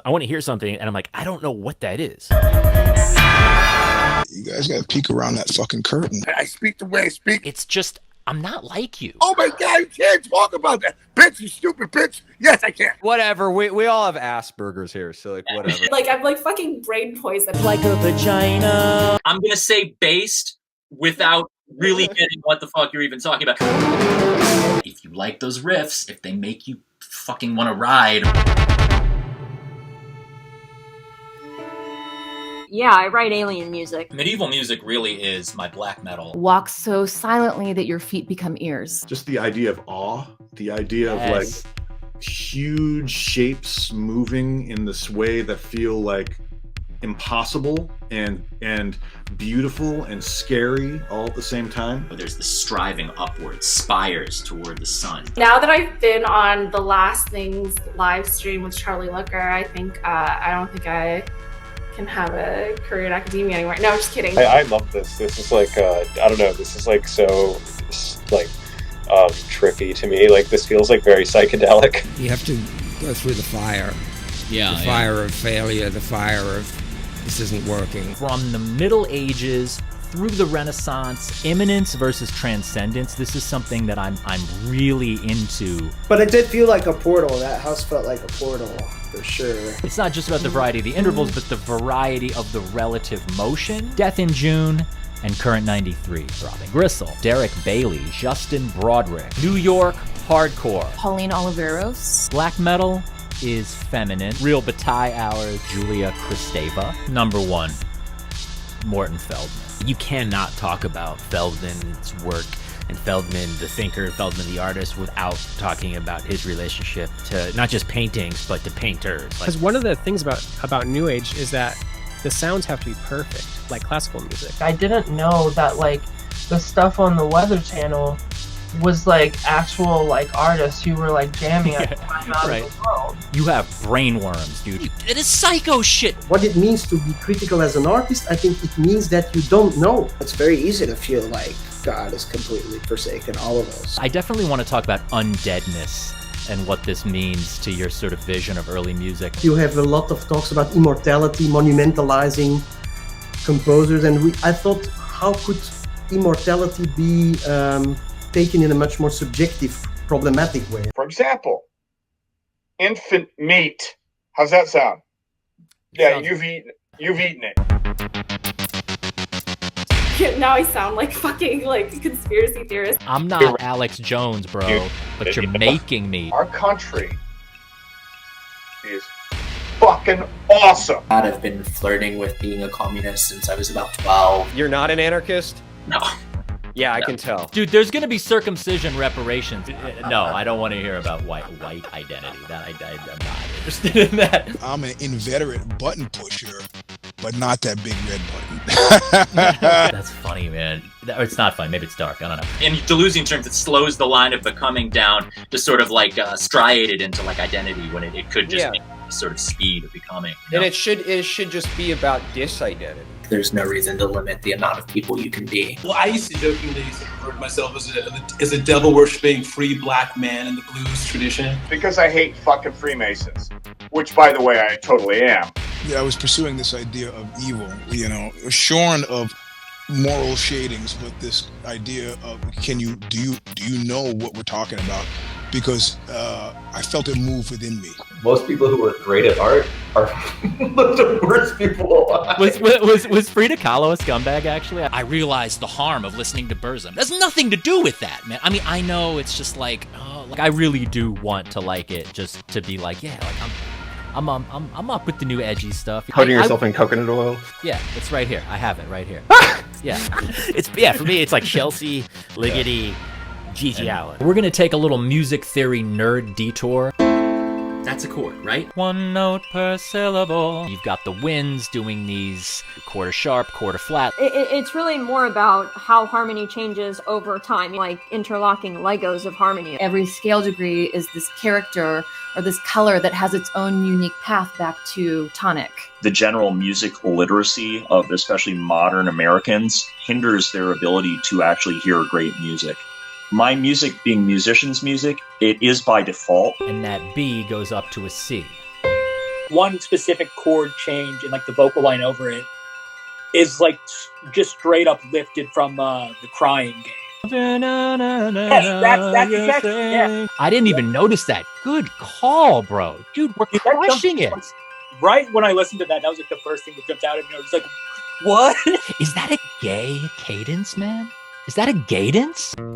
I want to hear something, and I'm like, I don't know what that is. You guys got to peek around that fucking curtain. I speak the way I speak. It's just, I'm not like you. Oh my God, you can't talk about that. Bitch, you stupid bitch. Yes, I can. Whatever. We all have Asperger's here, so like whatever. Like I'm like fucking brain poison. Like a vagina. I'm gonna say based without really getting what the fuck you're even talking about. If you like those riffs, if they make you fucking want to ride. Yeah, I write alien music. Medieval music really is my black metal. Walk so silently that your feet become ears. Just the idea of awe, the idea of like huge shapes moving in this way that feel like impossible and beautiful and scary all at the same time. There's this striving upwards, spires toward the sun. Now that I've been on the Last Things live stream with Charlie Looker, I think I don't think I can have a career in academia anymore. No, I'm just kidding. I love this. This is like I don't know. This is like so like trippy to me. Like this feels like very psychedelic. You have to go through the fire. Yeah. The fire of failure. The fire of this isn't working. From the Middle Ages through the Renaissance, immanence versus transcendence. This is something that I'm really into. But it did feel like a portal. That house felt like a portal, for sure. It's not just about the variety of the intervals, but the variety of the relative motion. Death in June and Current 93, Throbbing Gristle, Derek Bailey, Justin Broderick, New York Hardcore, Pauline Oliveros. Black metal is feminine. Real Bataille Hours, Julia Kristeva. Number 1, Morton Feldman. You cannot talk about Feldman's work and Feldman the thinker, Feldman the artist, without talking about his relationship to not just paintings, but to painters. Because one of the things about New Age is that the sounds have to be perfect, like classical music. I didn't know that like the stuff on the Weather Channel was like actual like artists who were like jamming at the time out of the world. You have brainworms, dude. It is psycho shit. What it means to be critical as an artist, I think it means that you don't know. It's very easy to feel like God is completely forsaken all of us. I definitely want to talk about undeadness and what this means to your sort of vision of early music. You have a lot of talks about immortality, monumentalizing composers, and I thought, how could immortality be taken in a much more subjective, problematic way? For example, infant meat. How's that sound? Yeah, you've eaten it. Now I sound like fucking like conspiracy theorist. I'm not Alex Jones, bro, but you're making me. Our country is fucking awesome. I've been flirting with being a communist since I was about 12. You're not an anarchist? No. Yeah, I can tell. Dude, there's gonna be circumcision reparations. No, I don't want to hear about white identity. I'm not interested in that. I'm an inveterate button pusher, but not that big red button. That's funny, man. It's not funny. Maybe it's dark. I don't know. In Deleuzian terms, it slows the line of becoming down to sort of like striated into like identity when it could just be sort of speed of becoming. And it should just be about disidentity. There's no reason to limit the amount of people you can be. Well, I used to jokingly refer to myself as a devil-worshipping free black man in the blues tradition. Because I hate fucking Freemasons, which, by the way, I totally am. Yeah, I was pursuing this idea of evil, shorn of moral shadings, but this idea of do you know what we're talking about? Because I felt it move within me. Most people who are great at art are the worst people alive. Was Frida Kahlo a scumbag, actually? I realized the harm of listening to Burzum. There's nothing to do with that, man. I mean, I know it's just like, I really do want to like it, just to be like, yeah, like I'm up with the new edgy stuff. Coating yourself in coconut oil? Yeah, it's right here. I have it right here. Yeah. For me, it's like Chelsea, Ligeti, Gigi Allen. We're gonna take a little music theory nerd detour. That's a chord, right? One note per syllable. You've got the winds doing these quarter sharp, quarter flat. It's really more about how harmony changes over time, like interlocking Legos of harmony. Every scale degree is this character or this color that has its own unique path back to tonic. The general music literacy of especially modern Americans hinders their ability to actually hear great music. My music being musicians' music, it is by default. And that B goes up to a C. one specific chord change and like the vocal line over it is like just straight up lifted from the Crying Game. Yes, that's exactly, yeah. I didn't even notice that. Good call, bro. Dude, we're crushing it. Right when I listened to that, that was like the first thing that jumped out at me. I was like, what? Is that a gay cadence, man? Is that a cadence? With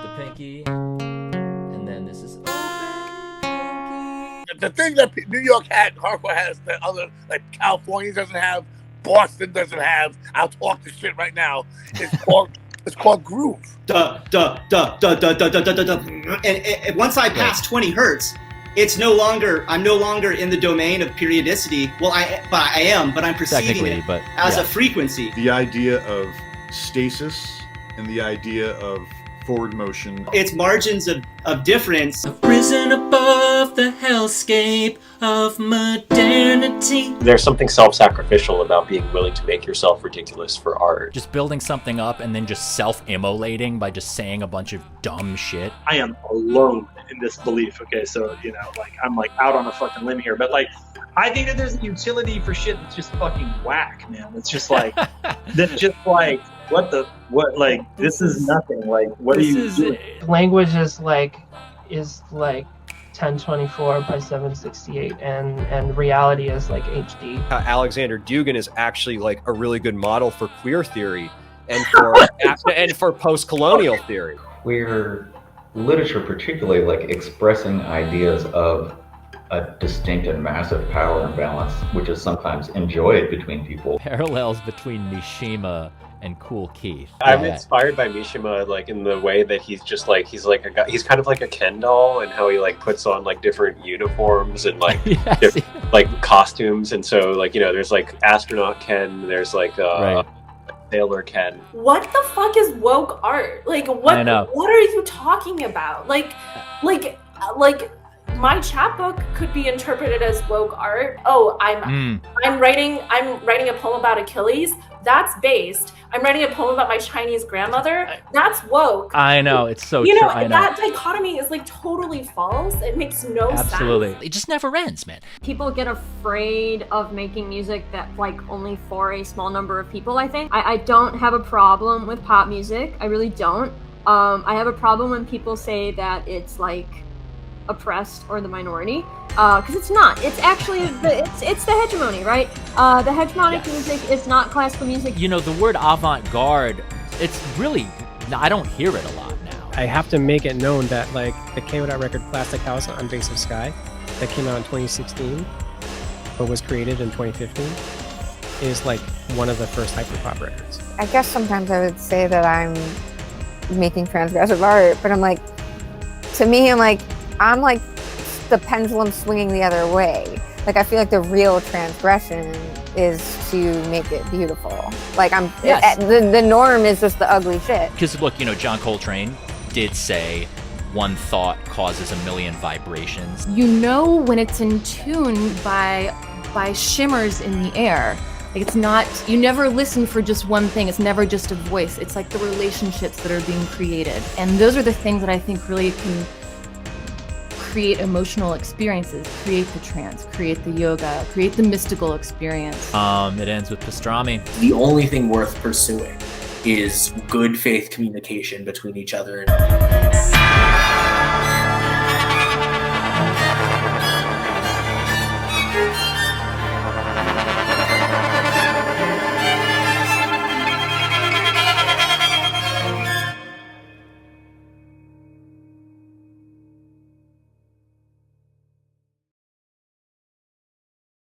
the pinky, and then this is The thing that New York hardcore has that other, like California doesn't have, Boston doesn't have, I'll talk this shit right now, it's called groove. And once I pass 20 hertz, I'm no longer in the domain of periodicity. Well, I am, but I'm perceiving it as a frequency. The idea of stasis and the idea of forward motion. It's margins of difference. Risen above the hellscape of modernity. There's something self-sacrificial about being willing to make yourself ridiculous for art. just building something up and then just self-immolating by just saying a bunch of dumb shit. I am alone in this belief. Okay, so I'm like out on a fucking limb here, but like I think that there's a utility for shit that's just fucking whack, man. It's just like that's just like what this is nothing. Like what do you do? Language is like 1024 by 768 and reality is like HD. Alexander Dugin is actually like a really good model for queer theory and for post-colonial theory. Queer literature, particularly like expressing ideas of a distinct and massive power imbalance, which is sometimes enjoyed between people. Parallels between Mishima and Cool Keith. I'm inspired by Mishima, like in the way that he's like a guy. He's kind of like a Ken doll, and how he like puts on like different uniforms and like different, like costumes. And so like there's like astronaut Ken, there's like Sailor Ken. What the fuck is woke art? Like what? I know. What are you talking about? Like my chapbook could be interpreted as woke art. Oh, I'm writing a poem about Achilles. That's based. I'm writing a poem about my Chinese grandmother. That's woke. I know, it's so true. I know. That dichotomy is like totally false. It makes no sense. Absolutely. It just never ends, man. People get afraid of making music that like only for a small number of people, I think. I don't have a problem with pop music. I really don't. I have a problem when people say that it's like oppressed or the minority, because it's not. It's actually it's the hegemony, right? The hegemonic music is not classical music. The word avant-garde, it's really, I don't hear it a lot now. I have to make it known that like the KO record Plastic House on Base of Sky that came out in 2016 but was created in 2015 is like one of the first hyperpop records. I guess sometimes I would say that I'm making transgressive art, but I'm like the pendulum swinging the other way. Like I feel like the real transgression is to make it beautiful. Like the norm is just the ugly shit. Because look, John Coltrane did say one thought causes a million vibrations. You know when it's in tune by shimmers in the air. Like it's not, you never listen for just one thing. It's never just a voice. It's like the relationships that are being created. And those are the things that I think really can create emotional experiences, create the trance, create the yoga, create the mystical experience. It ends with pastrami. The only thing worth pursuing is good faith communication between each other.